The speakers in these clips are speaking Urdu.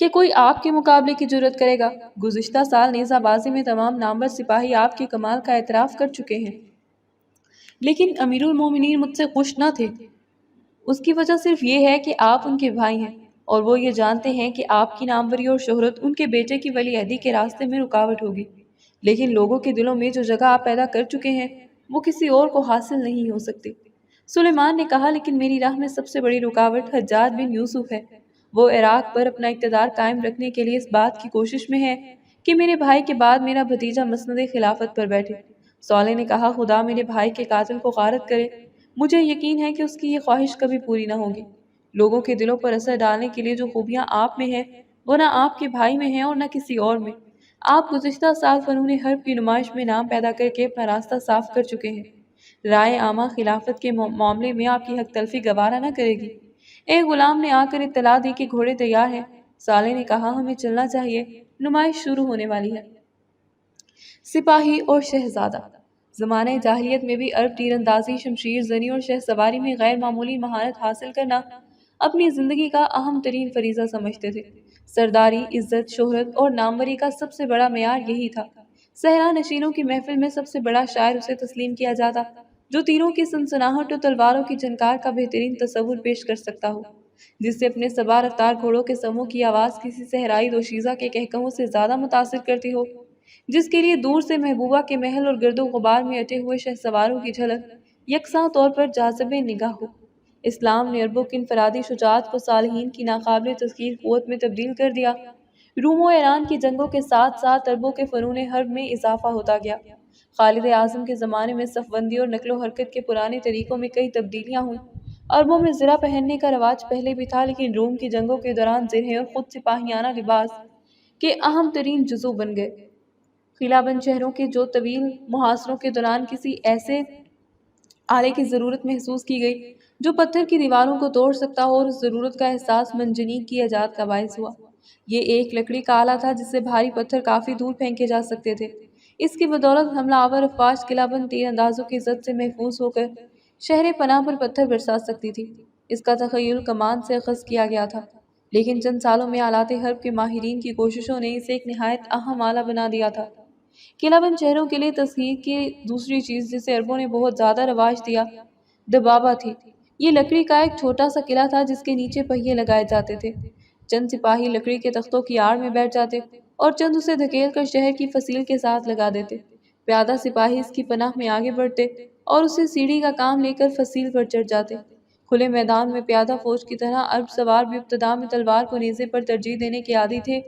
کہ کوئی آپ کے مقابلے کی جرت کرے گا؟ گزشتہ سال نیزہ بازی میں تمام نامور سپاہی آپ کے کمال کا اعتراف کر چکے ہیں، لیکن امیر المومنین مجھ سے خوش نہ تھے۔ اس کی وجہ صرف یہ ہے کہ آپ ان کے بھائی ہیں، اور وہ یہ جانتے ہیں کہ آپ کی ناموری اور شہرت ان کے بیٹے کی ولی عہدی کے راستے میں رکاوٹ ہوگی۔ لیکن لوگوں کے دلوں میں جو جگہ آپ پیدا کر چکے ہیں وہ کسی اور کو حاصل نہیں ہو سکتی۔ سلیمان نے کہا، لیکن میری راہ میں سب سے بڑی رکاوٹ حجاج بن یوسف ہے۔ وہ عراق پر اپنا اقتدار قائم رکھنے کے لیے اس بات کی کوشش میں ہے کہ میرے بھائی کے بعد میرا بھتیجا مسند خلافت پر بیٹھے۔ صالح نے کہا، خدا میرے بھائی کے قاتل کو غارت کرے، مجھے یقین ہے کہ اس کی یہ خواہش کبھی پوری نہ ہوگی۔ لوگوں کے دلوں پر اثر ڈالنے کے لیے جو خوبیاں آپ میں ہیں وہ نہ آپ کے بھائی میں ہیں اور نہ کسی اور میں۔ آپ گزشتہ سال فنون حرب کی نمائش میں نام پیدا کر کے اپنا راستہ صاف کر چکے ہیں۔ رائے عامہ خلافت کے معاملے میں آپ کی حق تلفی گوارا نہ کرے گی۔ ایک غلام نے آ کر اطلاع دی کہ گھوڑے تیار ہیں۔ صالح نے کہا، ہمیں چلنا چاہیے، نمائش شروع ہونے والی ہے۔ سپاہی اور شہزادہ۔ زمانہ جاہلیت میں بھی عرب تیر اندازی، شمشیر زنی اور شہ سواری میں غیر معمولی مہارت حاصل کرنا اپنی زندگی کا اہم ترین فریضہ سمجھتے تھے۔ سرداری، عزت، شہرت اور ناموری کا سب سے بڑا معیار یہی تھا۔ صحرا نشینوں کی محفل میں سب سے بڑا شاعر اسے تسلیم کیا جاتا جو تیروں کی سنسناہٹ اور تلواروں کی جھنکار کا بہترین تصور پیش کر سکتا ہو، جس سے اپنے سوار رفتار گھوڑوں کے سموں کی آواز کسی صحرائی دوشیزہ کے قہقہوں سے زیادہ متاثر کرتی ہو، جس کے لیے دور سے محبوبہ کے محل اور گرد و غبار میں اٹے ہوئے شہ سواروں کی جھلک یکساں طور پر جاذب نگاہ ہو۔ اسلام نے عربوں کی انفرادی شجاعت کو صالحین کی ناقابل تذکیر قوت میں تبدیل کر دیا۔ روم و ایران کی جنگوں کے ساتھ ساتھ عربوں کے فنون حرب میں اضافہ ہوتا گیا۔ خالد اعظم کے زمانے میں صف بندی اور نقل و حرکت کے پرانے طریقوں میں کئی تبدیلیاں ہوئیں۔ عربوں میں زرہ پہننے کا رواج پہلے بھی تھا، لیکن روم کی جنگوں کے دوران زرہیں اور خود سپاہیانہ لباس کے اہم ترین جزو بن گئے۔ قلعہ بند شہروں کے جو طویل محاصروں کے دوران کسی ایسے آلے کی ضرورت محسوس کی گئی جو پتھر کی دیواروں کو توڑ سکتا ہو، اور اس ضرورت کا احساس منجنیق کی ایجاد کا باعث ہوا۔ یہ ایک لکڑی کا آلہ تھا جس سے بھاری پتھر کافی دور پھینکے جا سکتے تھے۔ اس کی بدولت حملہ آور افواج قلعہ بند تیر اندازوں کی زد سے محفوظ ہو کر شہر پناہ پر پتھر برسا سکتی تھی۔ اس کا تخیل کمان سے اخذ کیا گیا تھا، لیکن چند سالوں میں آلات حرب کے ماہرین کی کوششوں نے اسے ایک نہایت اہم آلہ بنا دیا تھا۔ قلعہ بند شہروں کے لیے تصحیح کی دوسری چیز جسے عربوں نے بہت زیادہ رواج دیا، دبابہ تھی۔ یہ لکڑی کا ایک چھوٹا سا قلعہ تھا جس کے نیچے پہیے لگائے جاتے تھے۔ چند سپاہی لکڑی کے تختوں کی آڑ میں بیٹھ جاتے اور چند اسے دھکیل کر شہر کی فصیل کے ساتھ لگا دیتے۔ پیادہ سپاہی اس کی پناہ میں آگے بڑھتے اور اسے سیڑھی کا کام لے کر فصیل پر چڑھ جاتے۔ کھلے میدان میں پیادہ فوج کی طرح عرب سوار بھی ابتدا میں تلوار کو نیزے پر ترجیح دینے کے عادی تھے،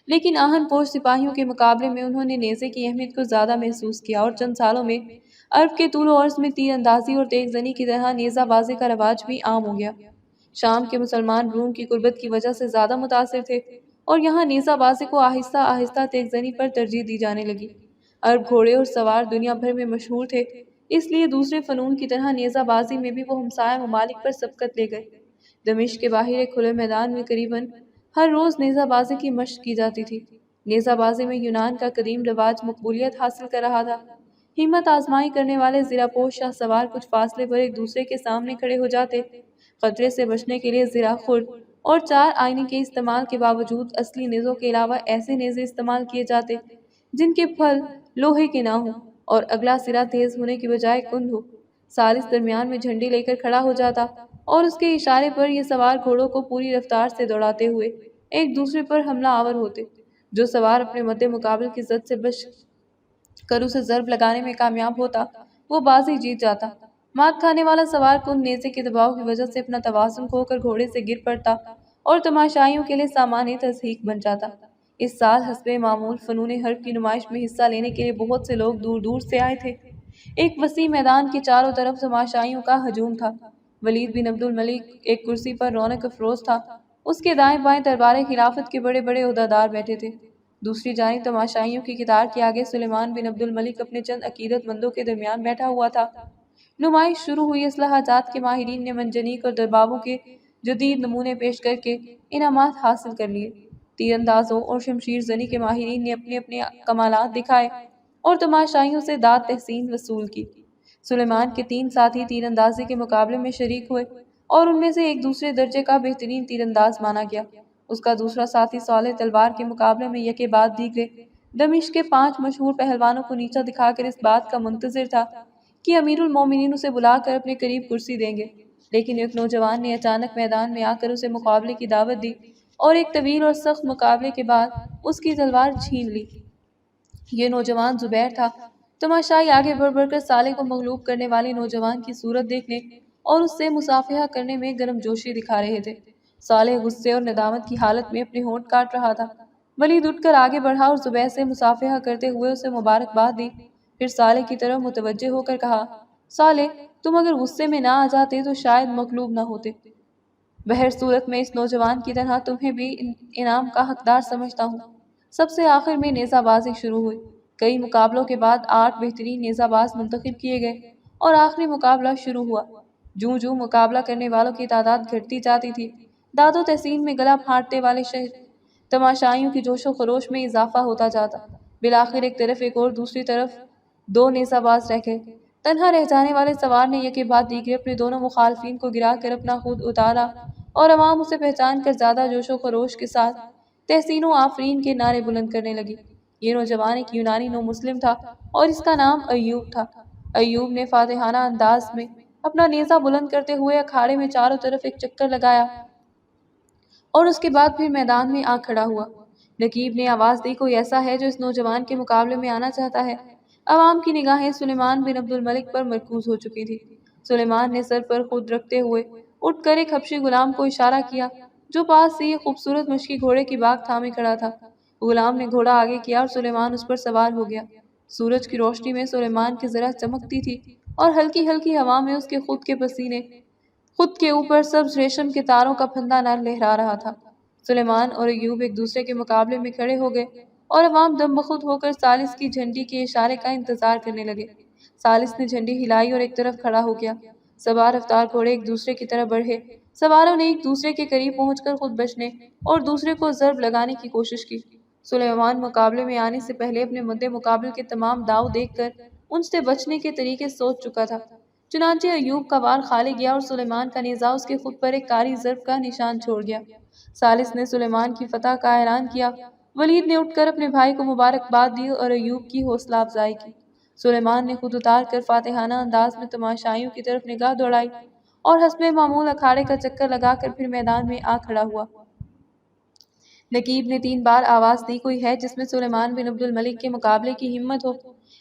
لیکن آہن پوش سپاہیوں کے مقابلے میں انہوں نے نیزے کی اہمیت کو زیادہ محسوس کیا، اور چند سالوں میں عرب کے طول و عرض میں تیر اندازی اور تیغ زنی کی طرح نیزہ بازی کا رواج بھی عام ہو گیا۔ شام کے مسلمان روم کی قربت کی وجہ سے زیادہ متاثر تھے، اور یہاں نیزہ بازی کو آہستہ آہستہ تیغ زنی پر ترجیح دی جانے لگی۔ عرب گھوڑے اور سوار دنیا بھر میں مشہور تھے، اس لیے دوسرے فنون کی طرح نیزہ بازی میں بھی وہ ہمسایہ ممالک پر سبقت لے گئے۔ دمشق کے باہر ایک کھلے میدان میں قریباً ہر روز نیزہ بازی کی مشق کی جاتی تھی۔ نیزہ بازی میں یونان کا قدیم رواج مقبولیت حاصل کر رہا تھا۔ ہمت آزمائی کرنے والے زرہ پوش شاہ سوار کچھ فاصلے پر ایک دوسرے کے سامنے کھڑے ہو جاتے۔ خطرے سے بچنے کے لیے زرہ خورد اور چار آئینے کے استعمال کے باوجود اصلی نیزوں کے علاوہ ایسے نیزے استعمال کیے جاتے جن کے پھل لوہے کے نہ ہوں اور اگلا سرا تیز ہونے کی بجائے کند ہو۔ ثالث درمیان میں جھنڈی لے کر کھڑا ہو جاتا اور اس کے اشارے پر یہ سوار گھوڑوں کو پوری رفتار سے دوڑاتے ہوئے ایک دوسرے پر حملہ آور ہوتے۔ جو سوار اپنے مد مقابل کی زد سے بچ کر اسے ضرب لگانے میں کامیاب ہوتا وہ بازی جیت جاتا۔ مات کھانے والا سوار کند نیزے کے دباؤ کی وجہ سے اپنا توازن کھو کر گھوڑے سے گر پڑتا اور تماشائیوں کے لیے سامان تضحیک بن جاتا۔ اس سال حسب معمول فنون حرب کی نمائش میں حصہ لینے کے لیے بہت سے لوگ دور دور سے آئے تھے۔ ایک وسیع میدان کے چاروں طرف تماشائیوں کا ہجوم تھا۔ ولید بن عبد الملک ایک کرسی پر رونق افروز تھا، اس کے دائیں بائیں دربار خلافت کے بڑے بڑے عہدیدار بیٹھے تھے۔ دوسری جانب تماشائیوں کی قطار کے آگے سلیمان بن عبد الملک اپنے چند عقیدت مندوں کے درمیان بیٹھا ہوا تھا۔ نمائش شروع ہوئی۔ اسلحہ جات کے ماہرین نے منجنیق اور دبابوں کے جدید نمونے پیش کر کے انعامات حاصل کر لیے۔ تیر اندازوں اور شمشیر زنی کے ماہرین نے اپنے اپنے کمالات دکھائے اور تماشائیوں سے داد تحسین وصول کی۔ سلیمان کے 3 ساتھی تیر اندازی کے مقابلے میں شریک ہوئے اور ان میں سے ایک دوسرے درجے کا بہترین تیر انداز مانا گیا۔ اس کا دوسرا ساتھی صالح تلوار کے مقابلے میں یکے بعد دیگرے دمشق کے 5 مشہور پہلوانوں کو نیچا دکھا کر اس بات کا منتظر تھا کہ امیر المومنین اسے بلا کر اپنے قریب کرسی دیں گے، لیکن ایک نوجوان نے اچانک میدان میں آ کر اسے مقابلے کی دعوت دی اور ایک طویل اور سخت مقابلے کے بعد اس کی تلوار چھین لی۔ یہ نوجوان زبیر تھا۔ تماشائی آگے بڑھ بڑھ کر صالح کو مغلوب کرنے والے نوجوان کی صورت دیکھنے اور اس سے مصافحہ کرنے میں گرم جوشی دکھا رہے تھے۔ صالح غصے اور ندامت کی حالت میں اپنے ہونٹ کاٹ رہا تھا۔ ولید اٹھ کر آگے بڑھا اور زبیر سے مصافحہ کرتے ہوئے اسے مبارکباد دی، پھر صالح کی طرف متوجہ ہو کر کہا، صالح، تم اگر غصے میں نہ آ جاتے تو شاید مغلوب نہ ہوتے۔ بہر صورت میں اس نوجوان کی طرح تمہیں بھی انعام کا حقدار سمجھتا ہوں۔ سب سے آخر میں نیزہ بازی شروع ہوئی۔ کئی مقابلوں کے بعد 8 بہترین نیزہ باز منتخب کیے گئے اور آخری مقابلہ شروع ہوا۔ جوں جوں مقابلہ کرنے والوں کی تعداد گھٹتی جاتی تھی، داد و تحسین میں گلا پھاڑنے والے تماشائیوں کی جوش و خروش میں اضافہ ہوتا جاتا۔ بالآخر ایک طرف ایک اور دوسری طرف 2 نیزہ باز رہ گئے۔ تنہا رہ جانے والے سوار نے یکے بعد دیگرے اپنے دونوں مخالفین کو گرا کر اپنا خود اتارا اور عوام اسے پہچان کر زیادہ جوش و خروش کے ساتھ تحسین و آفرین کے نعرے بلند کرنے لگی۔ یہ نوجوان ایک یونانی نو مسلم تھا اور اس کا نام ایوب تھا۔ ایوب نے فاتحانہ انداز میں اپنا نیزہ بلند کرتے ہوئے اکھاڑے میں چاروں طرف ایک چکر لگایا اور اس کے بعد پھر میدان میں آ کھڑا ہوا۔ نقیب نے آواز دی، کوئی ایسا ہے جو اس نوجوان کے مقابلے میں آنا چاہتا ہے؟ عوام کی نگاہیں سلیمان بن عبد الملک پر مرکوز ہو چکی تھی۔ سلیمان نے سر پر خود رکھتے ہوئے اٹھ کر ایک حبشی غلام کو اشارہ کیا جو پاس سے ایک خوبصورت مشکی گھوڑے کی باگ تھامے کھڑا تھا۔ غلام نے گھوڑا آگے کیا اور سلیمان اس پر سوار ہو گیا۔ سورج کی روشنی میں سلیمان کی ذرا چمکتی تھی اور ہلکی ہلکی ہوا میں اس کے خود کے اوپر سبز ریشم کے تاروں کا پھندا نر لہرا رہا تھا۔ سلیمان اور ایوب ایک دوسرے کے مقابلے میں کھڑے ہو گئے اور عوام دم بخود ہو کر ثالث کی جھنڈی کے اشارے کا انتظار کرنے لگے۔ ثالث نے جھنڈی ہلائی اور ایک طرف کھڑا ہو گیا۔ سوار رفتار گھوڑے ایک دوسرے کی طرف بڑھے۔ سواروں نے ایک دوسرے کے قریب پہنچ کر خود بچنے اور دوسرے کو ضرب لگانے کی کوشش کی۔ سلیمان مقابلے میں آنے سے پہلے اپنے مد مقابل کے تمام داؤ دیکھ کر ان سے بچنے کے طریقے سوچ چکا تھا۔ چنانچہ ایوب کا وار کھالے گیا اور سلیمان کا نیزہ اس کے خود پر ایک کاری ضرب کا نشان چھوڑ گیا۔ ثالث نے سلیمان کی فتح کا اعلان کیا۔ ولید نے اٹھ کر اپنے بھائی کو مبارکباد دی اور ایوب کی حوصلہ افزائی کی۔ سلیمان نے خود اتار کر فاتحانہ انداز میں تماشائیوں کی طرف نگاہ دوڑائی اور حسب معمول اکھاڑے کا چکر لگا کر پھر میدان میں آ کھڑا ہوا۔ نقیب نے 3 بار آواز دی، کوئی ہے جس میں سلیمان بن عبد الملک کے مقابلے کی ہمت ہو؟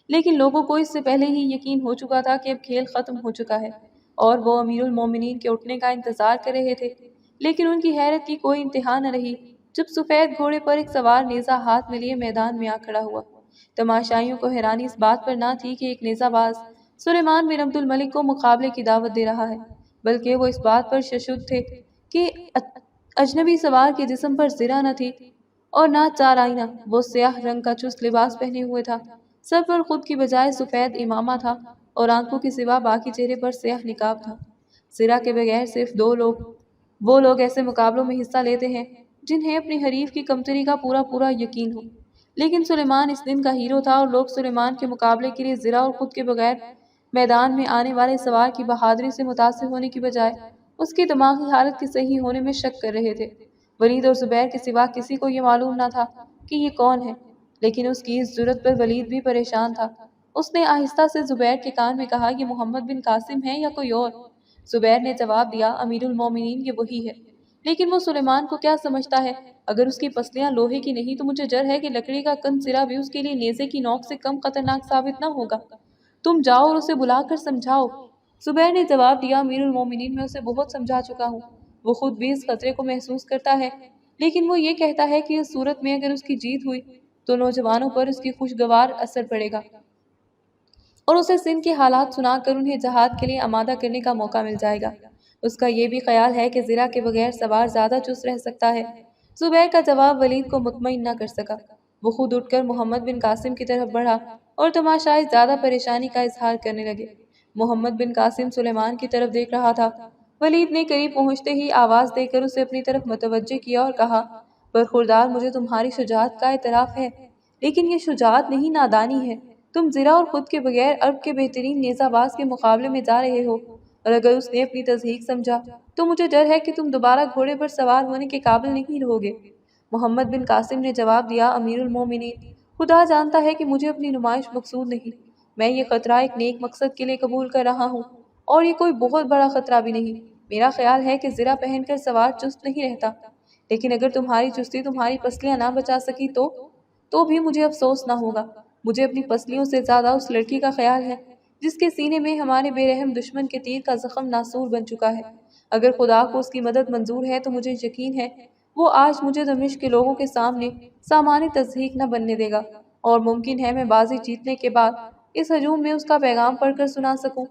لیکن لوگوں کو اس سے پہلے ہی یقین ہو چکا تھا کہ اب کھیل ختم ہو چکا ہے اور وہ امیر المومنین کے اٹھنے کا انتظار کر رہے تھے۔ لیکن ان کی حیرت کی کوئی انتہا نہ رہی جب سفید گھوڑے پر ایک سوار نیزہ ہاتھ میں لیے میدان میں آ کھڑا ہوا۔ تماشائیوں کو حیرانی اس بات پر نہ تھی کہ ایک نیزہ باز سلیمان بن عبد الملک کو مقابلے کی دعوت دے رہا ہے، بلکہ وہ اس بات پر ششد تھے کہ اجنبی سوار کے جسم پر زرہ نہ تھی اور نہ 4 آئینہ۔ وہ سیاہ رنگ کا چست لباس پہنے ہوئے تھا، سر پر خود کی بجائے سفید امامہ تھا اور آنکھوں کے سوا باقی چہرے پر سیاہ نقاب تھا۔ زرہ کے بغیر صرف 2 لوگ وہ لوگ ایسے مقابلوں میں حصہ لیتے ہیں جنہیں اپنی حریف کی کمتری کا پورا یقین ہو۔ لیکن سلیمان اس دن کا ہیرو تھا اور لوگ سلیمان کے مقابلے کے لیے زرہ اور خود کے بغیر میدان میں آنے والے سوار کی بہادری سے متاثر ہونے کی بجائے اس کی دماغی حالت کے صحیح ہونے میں شک کر رہے تھے۔ ولید اور زبیر کے سوا کسی کو یہ معلوم نہ تھا کہ یہ کون ہے، لیکن اس کی اس جرأت پر ولید بھی پریشان تھا۔ اس نے آہستہ سے زبیر کے کان میں کہا، یہ محمد بن قاسم ہے یا کوئی اور؟ زبیر نے جواب دیا، امیر المومنین یہ وہی ہے، لیکن وہ سلیمان کو کیا سمجھتا ہے؟ اگر اس کی پسلیاں لوہے کی نہیں تو مجھے ڈر ہے کہ لکڑی کا کن سرا بھی اس کے لیے نیزے کی نوک سے کم خطرناک ثابت نہ ہوگا۔ تم جاؤ اور اسے بلا کر سمجھاؤ۔ زبیر نے جواب دیا، امیر المومنین میں اسے بہت سمجھا چکا ہوں، وہ خود بھی اس خطرے کو محسوس کرتا ہے، لیکن وہ یہ کہتا ہے کہ اس صورت میں اگر اس کی جیت ہوئی تو نوجوانوں پر اس کی خوشگوار اثر پڑے گا اور اسے سندھ کے حالات سنا کر انہیں جہاد کے لیے آمادہ کرنے کا موقع مل جائے گا۔ اس کا یہ بھی خیال ہے کہ زرہ کے بغیر سوار زیادہ چست رہ سکتا ہے۔ زبیر کا جواب ولید کو مطمئن نہ کر سکا۔ وہ خود اٹھ کر محمد بن قاسم کی طرف بڑھا اور تماشائی زیادہ پریشانی کا اظہار کرنے لگے۔ محمد بن قاسم سلیمان کی طرف دیکھ رہا تھا۔ ولید نے قریب پہنچتے ہی آواز دے کر اسے اپنی طرف متوجہ کیا اور کہا، برخوردار، مجھے تمہاری شجاعت کا اعتراف ہے، لیکن یہ شجاعت نہیں، نادانی ہے۔ تم زرہ اور خود کے بغیر عرب کے بہترین نیزہ باز کے مقابلے میں جا رہے ہو، اور اگر اس نے اپنی تضحیک سمجھا تو مجھے ڈر ہے کہ تم دوبارہ گھوڑے پر سوار ہونے کے قابل نہیں رہو گے۔ محمد بن قاسم نے جواب دیا، امیر المومنین، خدا جانتا ہے کہ مجھے اپنی نمائش مقصود نہیں۔ میں یہ خطرہ ایک نیک مقصد کے لیے قبول کر رہا ہوں، اور یہ کوئی بہت بڑا خطرہ بھی نہیں۔ میرا خیال ہے کہ زرہ پہن کر سوار چست نہیں رہتا، لیکن اگر تمہاری چستی تمہاری پسلیاں نہ بچا سکی تو بھی مجھے افسوس نہ ہوگا۔ مجھے اپنی پسلیوں سے زیادہ اس لڑکی کا خیال ہے جس کے سینے میں ہمارے بے رحم دشمن کے تیر کا زخم ناسور بن چکا ہے۔ اگر خدا کو اس کی مدد منظور ہے تو مجھے یقین ہے وہ آج مجھے دمشق کے لوگوں کے سامنے سامان تضحیک نہ بننے دے گا، اور ممکن ہے میں بازی جیتنے کے بعد اس ہجوم میں اس کا پیغام پڑھ کر سنا سکوں۔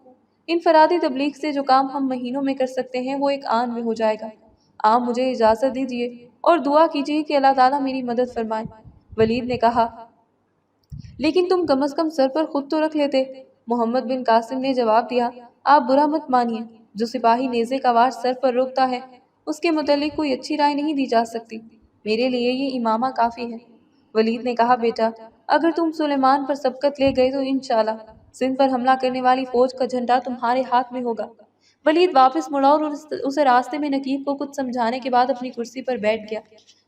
انفرادی تبلیغ سے جو کام ہم مہینوں میں کر سکتے ہیں وہ ایک آن میں ہو جائے گا۔ آپ مجھے اجازت دیجیے اور دعا کیجیے کہ اللہ تعالیٰ میری مدد فرمائے۔ ولید نے کہا، لیکن تم کم از کم سر پر خود تو رکھ لیتے۔ محمد بن قاسم نے جواب دیا، آپ برا مت مانیے، جو سپاہی نیزے کا وار سر پر روکتا ہے اس کے متعلق کوئی اچھی رائے نہیں دی جا سکتی۔ میرے لیے یہ امامہ کافی ہے۔ ولید نے کہا، بیٹا، اگر تم سلیمان پر سبقت لے گئے تو انشاءاللہ سندھ پر حملہ کرنے والی فوج کا جھنڈا تمہارے ہاتھ میں ہوگا۔ ولید واپس مڑا اور اسے راستے میں نقیب کو کچھ سمجھانے کے بعد اپنی کرسی پر بیٹھ گیا۔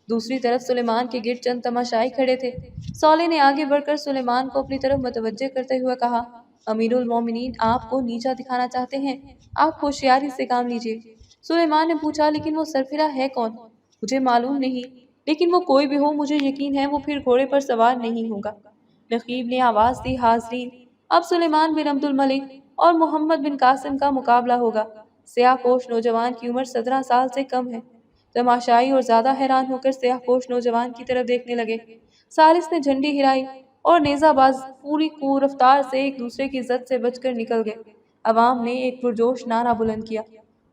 دوسری طرف سلیمان کے گرد چند تماشائی کھڑے تھے۔ صالح نے آگے بڑھ کر سلیمان کو اپنی طرف متوجہ کرتے ہوئے کہا، امیر المومنین آپ کو نیچا دکھانا چاہتے ہیں، آپ ہوشیاری سے کام لیجیے۔ سلیمان نے پوچھا، لیکن وہ سرفرا ہے کون؟ مجھے معلوم نہیں، لیکن وہ کوئی بھی ہو مجھے یقین ہے وہ پھر گھوڑے پر سوار نہیں ہوگا۔ نقیب نے آواز دی، حاضرین، اب سلیمان بن عبد الملک اور محمد بن قاسم کا مقابلہ ہوگا۔ سیاہ پوش نوجوان کی عمر 17 سال سے کم ہے۔ تماشائی اور زیادہ حیران ہو کر سیاہ پوش نوجوان کی طرف دیکھنے لگے۔ ثالث نے جھنڈی ہلائی اور نیزہ باز پوری رفتار سے ایک دوسرے کی زد سے بچ کر نکل گئے۔ عوام نے ایک پرجوش نعرہ بلند کیا۔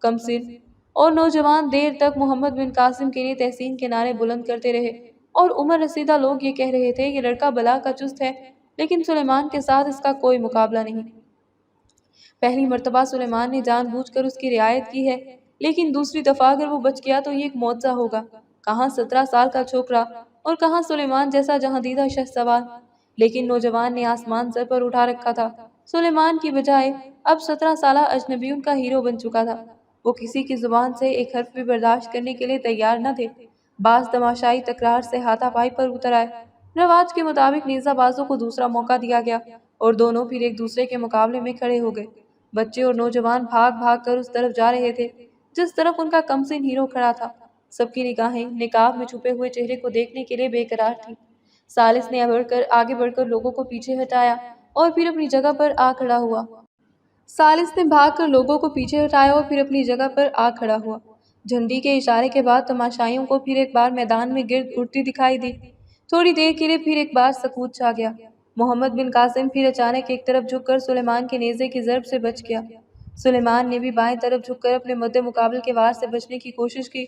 کم سن اور نوجوان دیر تک محمد بن قاسم کے لیے تحسین کے نعرے بلند کرتے رہے، اور عمر رسیدہ لوگ یہ کہہ رہے تھے کہ لڑکا بلا کا چست ہے، لیکن سلیمان کے ساتھ اس کا کوئی مقابلہ نہیں۔ پہلی مرتبہ سلیمان نے جان بوجھ کر اس کی رعایت کی ہے، لیکن دوسری دفعہ اگر وہ بچ گیا تو یہ ایک معجزہ ہوگا۔ کہاں 17 سال کا چھوکرا اور کہاں سلیمان جیسا جہاندیدہ شہسوار، لیکن نوجوان نے آسمان سر پر اٹھا رکھا تھا۔ سلیمان کی بجائے اب 17 سالہ اجنبی ان کا ہیرو بن چکا تھا۔ وہ کسی کی زبان سے ایک حرف بھی برداشت کرنے کے لیے تیار نہ تھے۔ بعض تماشائی تکرار سے ہاتھا پائی پر اتر آئے۔ رواج کے مطابق نیزہ بازوں کو دوسرا موقع دیا گیا اور دونوں پھر ایک دوسرے کے مقابلے میں کھڑے ہو گئے۔ بچے اور نوجوان بھاگ بھاگ کر اس طرف جا رہے تھے جس طرف ان کا کمسن ہیرو کھڑا تھا۔ سب کی نگاہیں نقاب میں چھپے ہوئے چہرے کو دیکھنے کے لیے بے قرار تھیں۔ ثالث نے آگے بڑھ کر لوگوں کو پیچھے ہٹایا اور پھر اپنی جگہ پر آ کھڑا ہوا۔ ثالث نے بھاگ کر لوگوں کو پیچھے ہٹایا اور پھر اپنی جگہ پر آ کھڑا ہوا۔ جھنڈی کے اشارے کے بعد تماشائیوں کو پھر ایک بار میدان میں گرد اڑتی دکھائی دی۔ تھوڑی دیر کے لیے پھر ایک بار سکوت چھا گیا۔ محمد بن قاسم پھر اچانک ایک طرف جھک کر سلیمان کے نیزے کی ضرب سے بچ گیا۔ سلیمان نے بھی بائیں طرف جھک کر اپنے مد مقابل کے وار سے بچنے کی کوشش کی،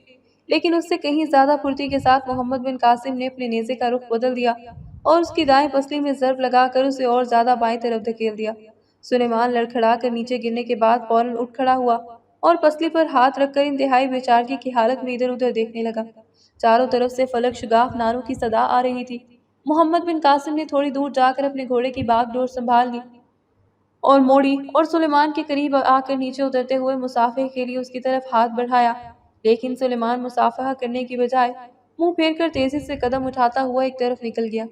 لیکن اس سے کہیں زیادہ پھرتی کے ساتھ محمد بن قاسم نے اپنے نیزے کا رخ بدل دیا اور اس کی دائیں پسلی میں ضرب لگا کر اسے اور زیادہ بائیں طرف دھکیل دیا۔ سلیمان لڑکھڑا کر نیچے گرنے کے بعد فوراً اٹھ کھڑا ہوا اور پسلی پر ہاتھ رکھ کر انتہائی بے چارگی کی حالت میں ادھر ادھر دیکھنے لگا۔ چاروں طرف سے فلک شگاف نعروں کی صدا آ رہی تھی۔ محمد بن قاسم نے تھوڑی دور جا کر اپنے گھوڑے کی باگھ ڈور سنبھال لی اور موڑی اور سلیمان کے قریب آ کر نیچے اترتے ہوئے مصافحے کے لیے اس کی طرف ہاتھ بڑھایا، لیکن سلیمان مصافحہ کرنے کی بجائے منہ پھیر کر تیزی سے قدم اٹھاتا ہوا ایک طرف نکل گیا۔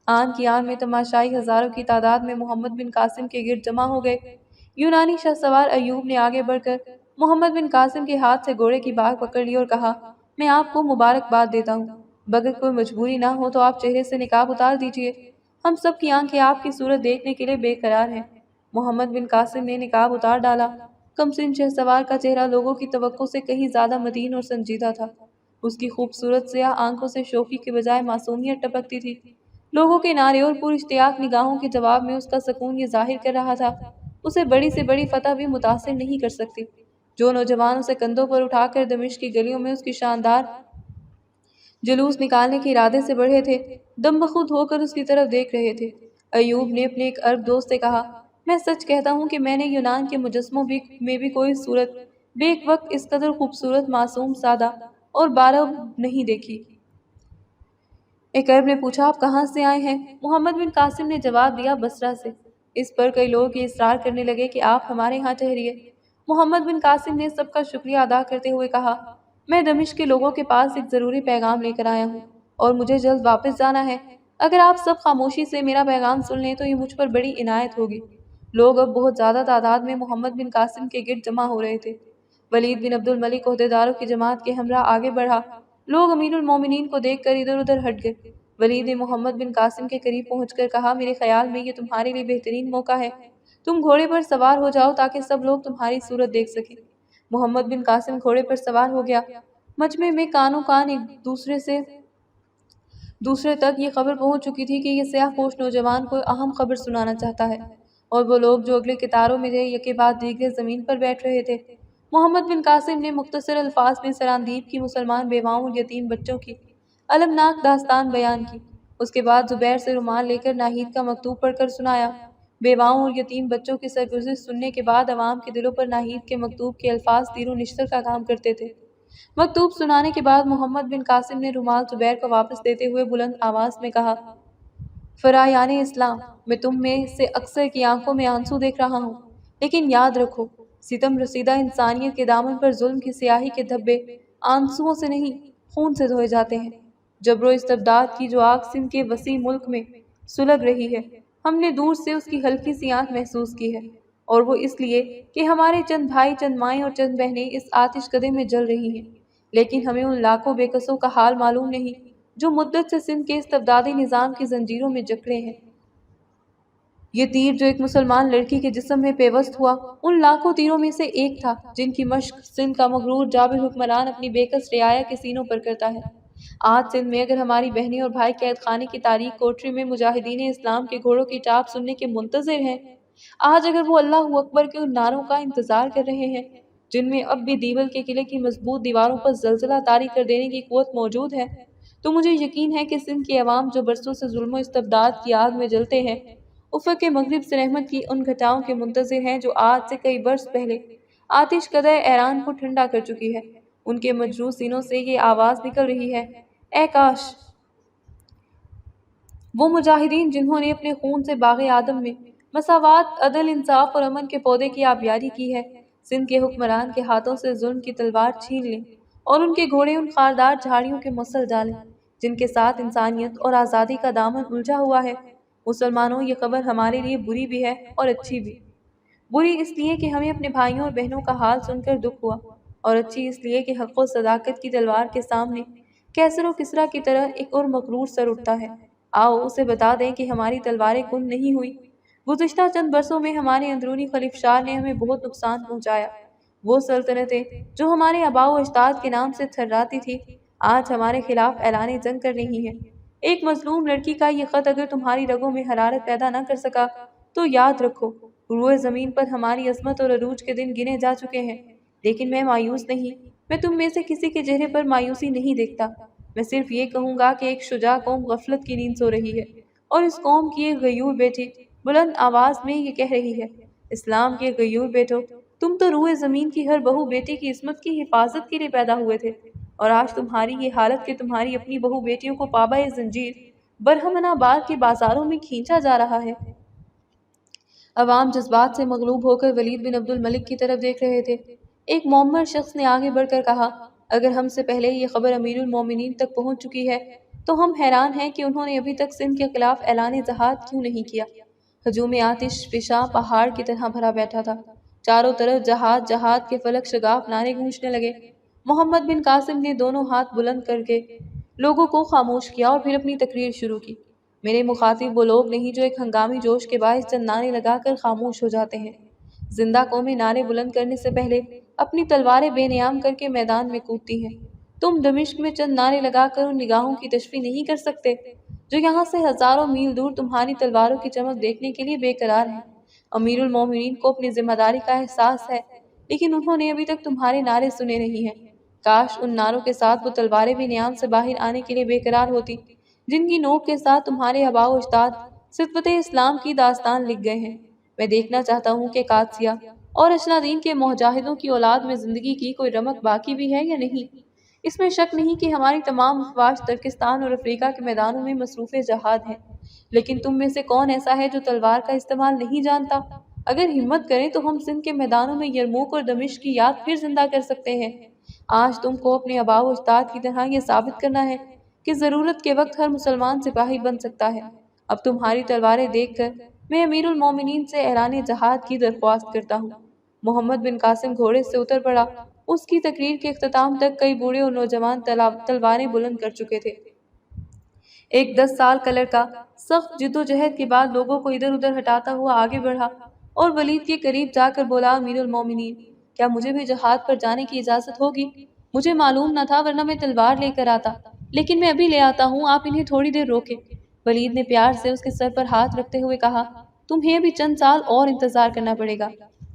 آن کی آن میں تماشائی ہزاروں کی تعداد میں محمد بن قاسم کے گرد جمع ہو گئے۔ یونانی شہسوار ایوب نے آگے بڑھ کر محمد بن قاسم کے ہاتھ سے گھوڑے کی باگھ پکڑ لی اور کہا، میں آپ کو مبارکباد دیتا ہوں۔ بگر کوئی مجبوری نہ ہو تو آپ چہرے سے نقاب اتار دیجیے، ہم سب کی آنکھیں آپ کی صورت دیکھنے کے لیے بے قرار ہیں۔ محمد بن قاسم نے نقاب اتار ڈالا۔ کمسن شہسوار کا چہرہ لوگوں کی توقع سے کہیں زیادہ متین اور سنجیدہ تھا۔ اس کی خوبصورت سیاہ آنکھوں سے شوخی کے بجائے معصومیت ٹپکتی تھی۔ لوگوں کے نعرے اور پر اشتیاق نگاہوں کے جواب میں اس کا سکون یہ ظاہر کر رہا تھا، اسے بڑی سے بڑی فتح بھی متاثر نہیں کر سکتی۔ جو نوجوان اسے کندھوں پر اٹھا کر دمشق کی گلیوں میں اس کی شاندار جلوس نکالنے کے ارادے سے بڑھے تھے، دم بخود ہو کر اس کی طرف دیکھ رہے تھے۔ ایوب نے اپنے ایک عرب دوست سے کہا، میں سچ کہتا ہوں کہ میں نے یونان کے مجسموں میں بھی کوئی صورت بیک وقت اس قدر خوبصورت، معصوم، سادہ اور بارب نہیں دیکھی۔ ایک عرب نے پوچھا، آپ کہاں سے آئے ہیں؟ محمد بن قاسم نے جواب دیا، بصرہ سے۔ اس پر کئی لوگ یہ اصرار کرنے لگے کہ آپ ہمارے ہاں ٹھہریے۔ محمد بن قاسم نے سب کا شکریہ ادا کرتے ہوئے کہا، میں دمشق کے لوگوں کے پاس ایک ضروری پیغام لے کر آیا ہوں اور مجھے جلد واپس جانا ہے۔ اگر آپ سب خاموشی سے میرا پیغام سن لیں تو یہ مجھ پر بڑی عنایت ہوگی۔ لوگ اب بہت زیادہ تعداد میں محمد بن قاسم کے گرد جمع ہو رہے تھے۔ ولید بن عبد الملک عہدیداروں کی جماعت کے ہمراہ آگے بڑھا۔ لوگ امیر المومنین کو دیکھ کر ادھر ادھر ہٹ گئے۔ ولید نے محمد بن قاسم کے قریب پہنچ کر کہا، میرے خیال میں یہ تمہارے لیے بہترین موقع ہے۔ تم گھوڑے پر سوار ہو جاؤ تاکہ سب لوگ تمہاری صورت دیکھ سکیں۔ محمد بن قاسم گھوڑے پر سوار ہو گیا۔ مجمع میں کانوں کان ایک دوسرے تک یہ خبر پہنچ چکی تھی کہ یہ سیاہ پوش نوجوان کوئی اہم خبر سنانا چاہتا ہے، اور وہ لوگ جو اگلے قطاروں میں تھے یکے بعد دیگرے زمین پر بیٹھ رہے تھے۔ محمد بن قاسم نے مختصر الفاظ میں سراندیب کی مسلمان بیواؤں اور یتیم بچوں کی المناک داستان بیان کی۔ اس کے بعد زبیر سے رومال لے کر ناہید کا مکتوب پڑھ کر سنایا۔ بیواؤں اور یتیم بچوں کی سرگزشت سننے کے بعد عوام کے دلوں پر ناہید کے مکتوب کے الفاظ تیر و نشتر کا کام کرتے تھے۔ مکتوب سنانے کے بعد محمد بن قاسم نے رومال زبیر کو واپس دیتے ہوئے بلند آواز میں کہا، فرایان اسلام، میں تم میں سے اکثر کی آنکھوں میں آنسو دیکھ رہا ہوں، لیکن یاد رکھو، ستم رسیدہ انسانیت کے دامن پر ظلم کی سیاہی کے دھبے آنسوؤں سے نہیں، خون سے دھوئے جاتے ہیں۔ جبر و استبداد کی جو آگ سندھ کے وسیع ملک میں سلگ رہی ہے، ہم نے دور سے اس کی ہلکی سی آنچ محسوس کی ہے، اور وہ اس لیے کہ ہمارے چند بھائی، چند مائیں اور چند بہنیں اس آتش کدے میں جل رہی ہیں، لیکن ہمیں ان لاکھوں بے کسوں کا حال معلوم نہیں جو مدت سے سندھ کے استبدادی نظام کی زنجیروں میں جکڑے ہیں۔ یہ تیر جو ایک مسلمان لڑکی کے جسم میں پیوست ہوا، ان لاکھوں تیروں میں سے ایک تھا جن کی مشق سندھ کا مغرور جابر حکمران اپنی بے کس رعایا کے سینوں پر کرتا ہے۔ آج سندھ میں اگر ہماری بہنیں اور بھائی قید خانے کی تاریک کوٹری میں مجاہدین اسلام کے گھوڑوں کی ٹاپ سننے کے منتظر ہیں، آج اگر وہ اللہ اکبر کے ان نعروں کا انتظار کر رہے ہیں جن میں اب بھی دیول کے قلعے کی مضبوط دیواروں پر زلزلہ طاری کر دینے کی قوت موجود ہے، تو مجھے یقین ہے کہ سندھ کے عوام جو برسوں سے ظلم و استبداد کی آگ میں جلتے ہیں، افق مغرب سے رحمت کی ان گھٹاؤں کے منتظر ہیں جو آج سے کئی برس پہلے آتش کدہ ایران کو ٹھنڈا کر چکی ہے۔ ان کے مجروح سینوں سے یہ آواز نکل رہی ہے، اے کاش وہ مجاہدین جنہوں نے اپنے خون سے باغ آدم میں مساوات، عدل، انصاف اور امن کے پودے کی آبیاری کی ہے، سندھ کے حکمران کے ہاتھوں سے ظلم کی تلوار چھین لیں اور ان کے گھوڑے ان خاردار جھاڑیوں کے مسل ڈالیں جن کے ساتھ انسانیت اور آزادی کا دامن الجھا ہوا ہے۔ مسلمانوں، یہ خبر ہمارے لیے بری بھی ہے اور اچھی بھی۔ بری اس لیے کہ ہمیں اپنے بھائیوں اور بہنوں کا حال سن کر دکھ ہوا، اور اچھی اس لیے کہ حق و صداقت کی تلوار کے سامنے کیسر و کسریٰ کی طرح ایک اور مغرور سر اٹھتا ہے۔ آؤ اسے بتا دیں کہ ہماری تلواریں کن نہیں ہوئی۔ گزشتہ چند برسوں میں ہمارے اندرونی خلیفشار نے ہمیں بہت نقصان پہنچایا۔ وہ سلطنتیں جو ہمارے آباء و اجداد کے نام سے تھرراتی تھی، آج ہمارے خلاف اعلان جنگ کر رہی ہیں۔ ایک مظلوم لڑکی کا یہ خط اگر تمہاری رگوں میں حرارت پیدا نہ کر سکا تو یاد رکھو، روئے زمین پر ہماری عظمت اور عروج کے دن گنے جا چکے ہیں۔ لیکن میں مایوس نہیں، میں تم میں سے کسی کے چہرے پر مایوسی نہیں دیکھتا۔ میں صرف یہ کہوں گا کہ ایک شجاع قوم غفلت کی نیند سو رہی ہے، اور اس قوم کی ایک غیور بیٹی بلند آواز میں یہ کہہ رہی ہے، اسلام کے غیور بیٹو، تم تو روئے زمین کی ہر بہو بیٹی کی عصمت کی حفاظت کے لیے پیدا ہوئے تھے، اور آج تمہاری یہ حالت کہ تمہاری اپنی بہو بیٹیوں کو پابہ زنجیر برہمن آباد کے بازاروں میں کھینچا جا رہا ہے۔ عوام جذبات سے مغلوب ہو کر ولید بن عبد الملک کی طرف دیکھ رہے تھے۔ ایک معمر شخص نے آگے بڑھ کر کہا، اگر ہم سے پہلے یہ خبر امیر المومنین تک پہنچ چکی ہے تو ہم حیران ہیں کہ انہوں نے ابھی تک سندھ کے خلاف اعلان جہاد کیوں نہیں کیا۔ ہجوم آتش فشاں پہاڑ کی طرح بھرا بیٹھا تھا، چاروں طرف جہاد جہاد کے فلک شگاف نعرے گونجنے لگے۔ محمد بن قاسم نے دونوں ہاتھ بلند کر کے لوگوں کو خاموش کیا اور پھر اپنی تقریر شروع کی۔ میرے مخاطب وہ لوگ نہیں جو ایک ہنگامی جوش کے باعث چند نعرے لگا کر خاموش ہو جاتے ہیں۔ زندہ قومیں نعرے بلند کرنے سے پہلے اپنی تلواریں بے نیام کر کے میدان میں کودتی ہیں۔ تم دمشق میں چند نعرے لگا کر ان نگاہوں کی تشفی نہیں کر سکتے جو یہاں سے ہزاروں میل دور تمہاری تلواروں کی چمک دیکھنے کے لیے بے قرار ہیں۔ امیر المومنین کو اپنی ذمہ داری کا احساس ہے، لیکن انہوں نے ابھی تک تمہارے نعرے سنے نہیں ہیں۔ کاش ان نعروں کے ساتھ وہ تلواریں بھی نیام سے باہر آنے کے لیے بے قرار ہوتی جن کی نوک کے ساتھ تمہارے آباء و اجداد ستوت اسلام کی داستان لکھ گئے ہیں۔ میں دیکھنا چاہتا ہوں کہ قادسیہ اور اشنادین کے مجاہدوں کی اولاد میں زندگی کی کوئی رمق باقی بھی ہے یا نہیں۔ اس میں شک نہیں کہ ہماری تمام افواج ترکستان اور افریقہ کے میدانوں میں مصروف جہاد ہیں، لیکن تم میں سے کون ایسا ہے جو تلوار کا استعمال نہیں جانتا؟ اگر ہمت کریں تو ہم سندھ کے میدانوں میں یرموک اور دمشق کی یاد پھر زندہ کر سکتے ہیں۔ آج تم کو اپنے آباء و اجداد کی طرح یہ ثابت کرنا ہے کہ ضرورت کے وقت ہر مسلمان سپاہی بن سکتا ہے۔ اب تمہاری تلواریں دیکھ کر میں امیر المومنین سے اعلان جہاد کی درخواست کرتا ہوں۔ محمد بن قاسم گھوڑے سے اتر پڑا۔ اس کی تقریر کے اختتام تک کئی بوڑھے اور نوجوان تلواریں بلند کر چکے تھے۔ ایک 10 سال کا لڑکا سخت جدوجہد کے بعد لوگوں کو ادھر ادھر ہٹاتا ہوا آگے بڑھا اور ولید کے قریب جا کر بولا، امیر المومنین، کیا مجھے بھی جہاد پر جانے کی اجازت ہوگی؟ مجھے معلوم نہ تھا ورنہ میں تلوار لے کر آتا، لیکن میں ابھی لے آتا ہوں، آپ انہیں تھوڑی دیر روکیں۔ ولید نے پیار سے اس کے سر پر ہاتھ رکھتے ہوئے کہا، تمہیں ابھی چند سال اور انتظار کرنا پڑے گا۔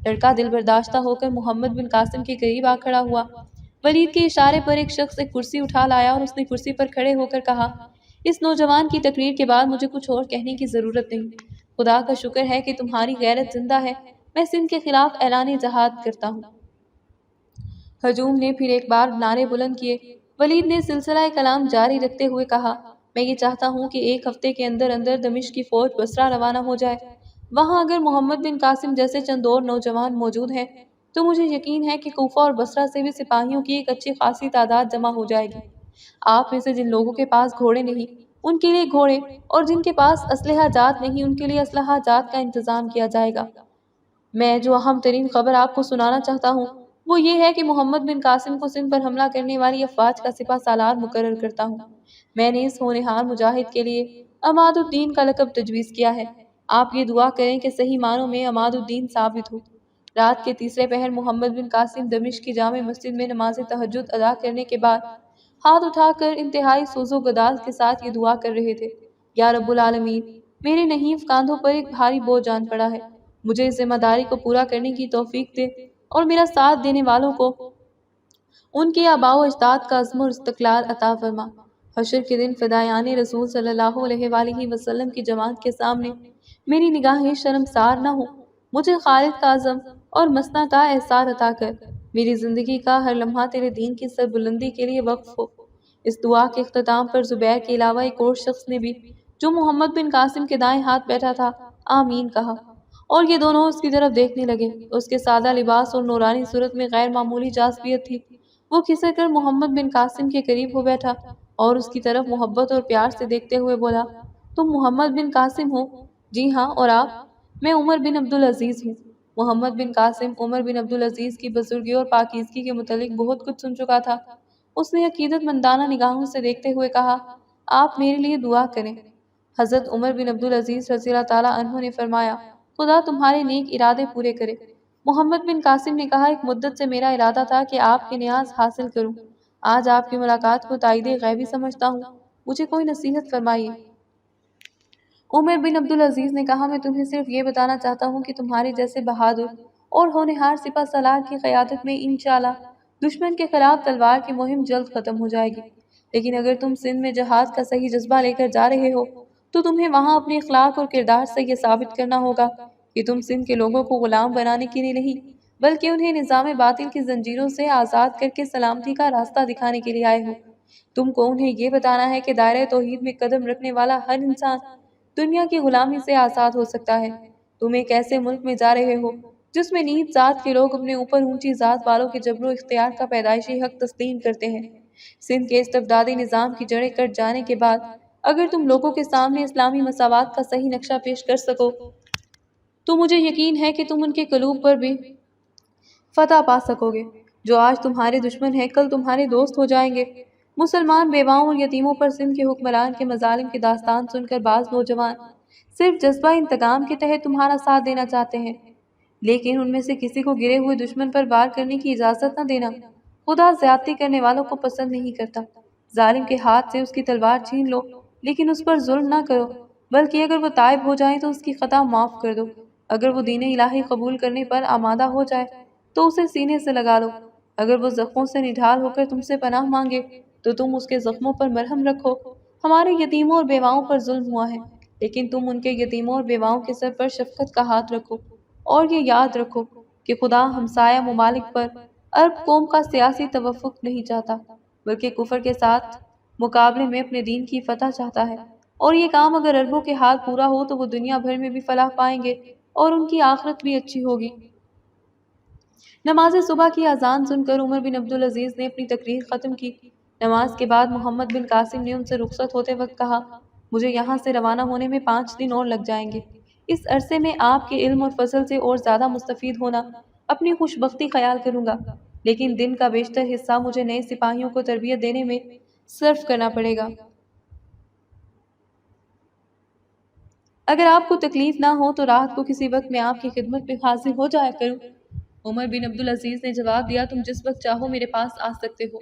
لڑکا دل برداشتہ ہو کر محمد بن قاسم کے قریب آ کھڑا ہوا۔ ولید کے اشارے پر ایک شخص ایک کرسی اٹھا لایا اور اس نے کرسی پر کھڑے ہو کر کہا، اس نوجوان کی تقریر کے بعد مجھے کچھ اور کہنے کی ضرورت نہیں۔ خدا کا شکر ہے کہ تمہاری غیرت زندہ ہے۔ میں سندھ کے خلاف اعلان جہاد کرتا ہوں۔ ہجوم نے پھر ایک بار نعرے بلند کیے۔ ولید نے سلسلہ کلام جاری رکھتے ہوئے کہا، میں یہ چاہتا ہوں کہ ایک ہفتے کے اندر اندر دمشق کی فوج بصرہ روانہ ہو جائے۔ وہاں اگر محمد بن قاسم جیسے چند اور نوجوان موجود ہیں تو مجھے یقین ہے کہ کوفہ اور بصرہ سے بھی سپاہیوں کی ایک اچھی خاصی تعداد جمع ہو جائے گی۔ آپ میں سے جن لوگوں کے پاس گھوڑے نہیں ان کے لیے گھوڑے، اور جن کے پاس اسلحہ جات نہیں ان کے لیے اسلحہ جات کا انتظام کیا جائے گا۔ میں جو اہم ترین خبر آپ کو سنانا چاہتا ہوں وہ یہ ہے کہ محمد بن قاسم کو سندھ پر حملہ کرنے والی افواج کا سپہ سالار مقرر کرتا ہوں۔ میں نے اس ہونہار مجاہد کے لیے عماد الدین کا لقب تجویز کیا ہے۔ آپ یہ دعا کریں کہ صحیح معنوں میں عماد الدین ثابت ہو۔ رات کے تیسرے پہر محمد بن قاسم دمشق کی جامع مسجد میں نماز تہجد ادا کرنے کے بعد ہاتھ اٹھا کر انتہائی سوز و گداز کے ساتھ یہ دعا کر رہے تھے، یا رب العالمین، میرے نحیف کاندھوں پر ایک بھاری بوجھ آن پڑا ہے، مجھے اس ذمہ داری کو پورا کرنے کی توفیق دے اور میرا ساتھ دینے والوں کو ان کے آباء و اجداد کا عزم اور استقلال عطا فرما۔ حشر کے دن فدایان رسول صلی اللہ علیہ وآلہ وسلم کی جماعت کے سامنے میری نگاہیں شرمسار نہ ہوں، مجھے خالد کا عزم اور مسنہ کا احسار عطا کر، میری زندگی کا ہر لمحہ تیرے دین کی سربلندی کے لیے وقف ہو۔ اس دعا کے اختتام پر زبیر کے علاوہ ایک اور شخص نے بھی، جو محمد بن قاسم کے دائیں ہاتھ بیٹھا تھا، آمین کہا، اور یہ دونوں اس کی طرف دیکھنے لگے۔ اس کے سادہ لباس اور نورانی صورت میں غیر معمولی جاذبیت تھی۔ وہ کھسک کر محمد بن قاسم کے قریب ہو بیٹھا اور اس کی طرف محبت اور پیار سے دیکھتے ہوئے بولا، تم محمد بن قاسم ہو؟ جی ہاں، اور آپ؟ میں عمر بن عبدالعزیز ہوں۔ محمد بن قاسم عمر بن عبدالعزیز کی بزرگی اور پاکیزگی کے متعلق بہت کچھ سن چکا تھا۔ اس نے عقیدت مندانہ نگاہوں سے دیکھتے ہوئے کہا، آپ میرے لیے دعا کریں۔ حضرت عمر بن عبدالعزیز رضی اللہ تعالیٰ عنہ نے فرمایا، خدا تمہارے نیک ارادے پورے کرے۔ محمد بن قاسم نے کہا، ایک مدت سے میرا ارادہ تھا کہ آپ کے نیاز حاصل کروں۔ آج آپ کی ملاقات کو تائید غیبی سمجھتا ہوں، مجھے کوئی نصیحت فرمائیے۔ عمر بن عبدالعزیز نے کہا، میں تمہیں صرف یہ بتانا چاہتا ہوں کہ تمہارے جیسے بہادر اور ہونہار سپہ سالار کی قیادت میں انشاءاللہ دشمن کے خلاف تلوار کی مہم جلد ختم ہو جائے گی۔ لیکن اگر تم سندھ میں جہاد کا صحیح جذبہ لے کر جا رہے ہو تو تمہیں وہاں اپنے اخلاق اور کردار سے یہ ثابت کرنا ہوگا کہ تم سندھ کے لوگوں کو غلام بنانے کے لیے نہیں بلکہ انہیں نظام باطل کی زنجیروں سے آزاد کر کے سلامتی کا راستہ دکھانے کے لیے آئے ہو۔ تم کو انہیں یہ بتانا ہے کہ دائرہ توحید میں قدم رکھنے والا ہر انسان دنیا کی غلامی سے آزاد ہو سکتا ہے۔ تم ایک ایسے ملک میں جا رہے ہو جس میں نیچ ذات کے لوگ اپنے اوپر اونچی ذات والوں کے جبر و اختیار کا پیدائشی حق تسلیم کرتے ہیں۔ سندھ کے استبدادی نظام کی جڑیں کٹ جانے کے بعد اگر تم لوگوں کے سامنے اسلامی مساوات کا صحیح نقشہ پیش کر سکو تو مجھے یقین ہے کہ تم ان کے قلوب پر بھی فتح پا سکو گے۔ جو آج تمہارے دشمن ہیں کل تمہارے دوست ہو جائیں گے۔ مسلمان بیواؤں اور یتیموں پر سندھ کے حکمران کے مظالم کی داستان سن کر بعض نوجوان صرف جذبہ انتقام کے تحت تمہارا ساتھ دینا چاہتے ہیں، لیکن ان میں سے کسی کو گرے ہوئے دشمن پر وار کرنے کی اجازت نہ دینا۔ خدا زیادتی کرنے والوں کو پسند نہیں کرتا۔ ظالم کے ہاتھ سے اس کی تلوار چھین لو لیکن اس پر ظلم نہ کرو، بلکہ اگر وہ تائب ہو جائے تو اس کی خطا معاف کر دو۔ اگر وہ دین الہی قبول کرنے پر آمادہ ہو جائے تو اسے سینے سے لگا لو۔ اگر وہ زخموں سے نڈھال ہو کر تم سے پناہ مانگے تو تم اس کے زخموں پر مرہم رکھو۔ ہمارے یتیموں اور بیواؤں پر ظلم ہوا ہے، لیکن تم ان کے یتیموں اور بیواؤں کے سر پر شفقت کا ہاتھ رکھو، اور یہ یاد رکھو کہ خدا ہمسایہ ممالک پر عرب قوم کا سیاسی توافق نہیں چاہتا، بلکہ کفر کے ساتھ مقابلے میں اپنے دین کی فتح چاہتا ہے، اور یہ کام اگر عربوں کے ہاتھ پورا ہو تو وہ دنیا بھر میں بھی فلاح پائیں گے اور ان کی آخرت بھی اچھی ہوگی۔ نماز صبح کی اذان سن کر عمر بن عبدالعزیز نے اپنی تقریر ختم کی۔ نماز کے بعد محمد بن قاسم نے ان سے رخصت ہوتے وقت کہا، مجھے یہاں سے روانہ ہونے میں 5 دن اور لگ جائیں گے۔ اس عرصے میں آپ کے علم اور فضل سے اور زیادہ مستفید ہونا اپنی خوش بختی خیال کروں گا، لیکن دن کا بیشتر حصہ مجھے نئے سپاہیوں کو تربیت دینے میں صرف کرنا پڑے گا۔ اگر آپ کو تکلیف نہ ہو تو رات کو کسی وقت میں آپ کی خدمت میں حاضر ہو جایا کروں۔ عمر بن عبدالعزیز نے جواب دیا، تم جس وقت چاہو میرے پاس آ سکتے ہو،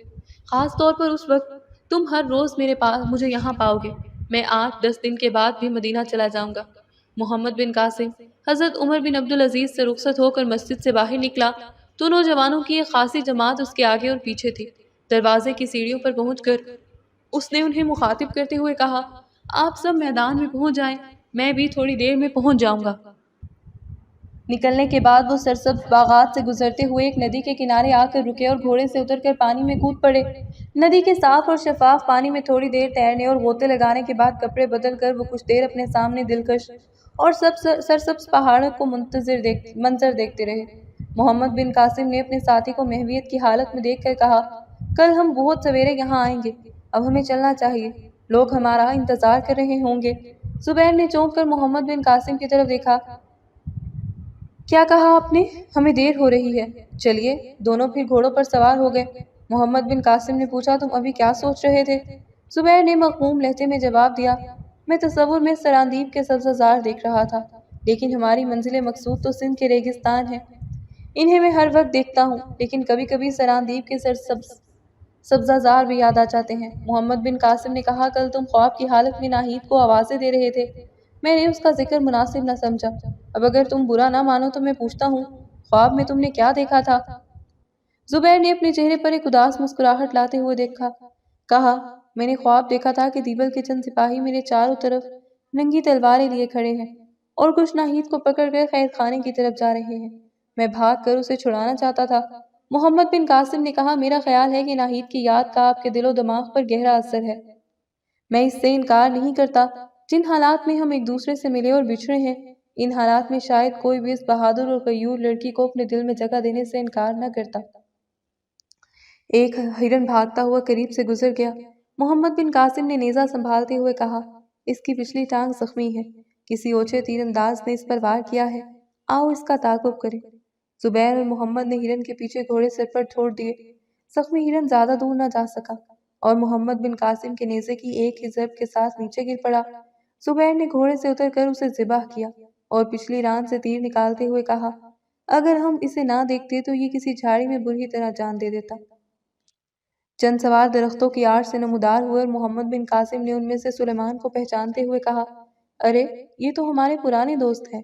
خاص طور پر اس وقت تم ہر روز میرے پاس مجھے یہاں پاؤ گے۔ میں 8-10 دن کے بعد بھی مدینہ چلا جاؤں گا۔ محمد بن قاسم حضرت عمر بن عبدالعزیز سے رخصت ہو کر مسجد سے باہر نکلا تو نوجوانوں کی ایک خاصی جماعت اس کے آگے اور پیچھے تھی۔ دروازے کی سیڑھیوں پر پہنچ کر اس نے انہیں مخاطب کرتے ہوئے کہا، آپ سب میدان میں پہنچ جائیں، میں بھی تھوڑی دیر میں پہنچ جاؤں گا۔ نکلنے کے بعد وہ سرسبز باغات سے گزرتے ہوئے ایک ندی کے کنارے آ کر رکے اور گھوڑے سے اتر کر پانی میں کود پڑے۔ ندی کے صاف اور شفاف پانی میں تھوڑی دیر تیرنے اور غوطے لگانے کے بعد کپڑے بدل کر وہ کچھ دیر اپنے سامنے دلکش اور سرسبز پہاڑوں کو منظر دیکھتے رہے۔ محمد بن قاسم نے اپنے ساتھی کو محویت کی حالت میں دیکھ کر کہا، کل ہم بہت سویرے یہاں آئیں گے، اب ہمیں چلنا چاہیے، لوگ ہمارا انتظار کر رہے ہوں گے۔ زبیر نے چونک کر محمد بن قاسم کی طرف دیکھا۔ کیا کہا آپ نے؟ ہمیں دیر ہو رہی ہے، چلیے۔ دونوں پھر گھوڑوں پر سوار ہو گئے۔ محمد بن قاسم نے پوچھا، تم ابھی کیا سوچ رہے تھے؟ زبیر نے مغموم لہجے میں جواب دیا، میں تصور میں سراندیب کے سبزہ زار دیکھ رہا تھا، لیکن ہماری منزل مقصود تو سندھ کے ریگستان ہیں۔ انہیں میں ہر وقت دیکھتا ہوں، لیکن کبھی کبھی سراندیب کے سبزہ زار بھی یاد آ جاتے ہیں۔ محمد بن قاسم نے کہا، کل تم خواب کی حالت میں ناہید کو آوازیں دے رہے تھے، میں نے اس کا ذکر مناسب نہ سمجھا۔ اب اگر تم برا نہ مانو تو میں پوچھتا ہوں، خواب میں تم نے کیا دیکھا تھا؟ زبیر نے اپنے چہرے پر ایک اداس مسکراہٹ لاتے ہوئے کہا، میں نے خواب دیکھا تھا کہ دیبل کے چند سپاہی میرے چاروں طرف ننگی تلواریں لیے کھڑے ہیں اور کچھ ناہید کو پکڑ کر قید خانے کی طرف جا رہے ہیں۔ میں بھاگ کر اسے چھڑانا چاہتا تھا۔ محمد بن قاسم نے کہا، میرا خیال ہے کہ ناہید کی یاد کا آپ کے دل و دماغ پر گہرا اثر ہے۔ میں اس سے انکار نہیں کرتا۔ جن حالات میں ہم ایک دوسرے سے ملے اور بچھڑے ہیں، ان حالات میں شاید کوئی بھی اس بہادر اور غیور لڑکی کو اپنے دل میں جگہ دینے سے انکار نہ کرتا۔ ایک ہرن بھاگتا ہوا قریب سے گزر گیا۔ محمد بن قاسم نے نیزہ سنبھالتے ہوئے کہا، اس کی پچھلی ٹانگ زخمی ہے، کسی اوچھے تیر انداز نے اس پر وار کیا ہے، آؤ اس کا تعاقب کریں۔ زبیر اور محمد نے ہرن کے پیچھے گھوڑے سر پر چھوڑ دیے۔ زخمی ہرن زیادہ دور نہ جا سکا اور محمد بن قاسم کے نیزے کی ایک ہی ضرب کے ساتھ نیچے گر پڑا۔ زبیر نے گھوڑے سے اتر کر اسے ذبح کیا اور پچھلی ران سے تیر نکالتے ہوئے کہا، اگر ہم اسے نہ دیکھتے تو یہ کسی جھاڑی میں بری طرح جان دے دیتا۔ چند سوار درختوں کی آڑ سے نمودار ہوئے اور محمد بن قاسم نے ان میں سے سلیمان کو پہچانتے ہوئے کہا، ارے یہ تو ہمارے پرانے دوست ہیں۔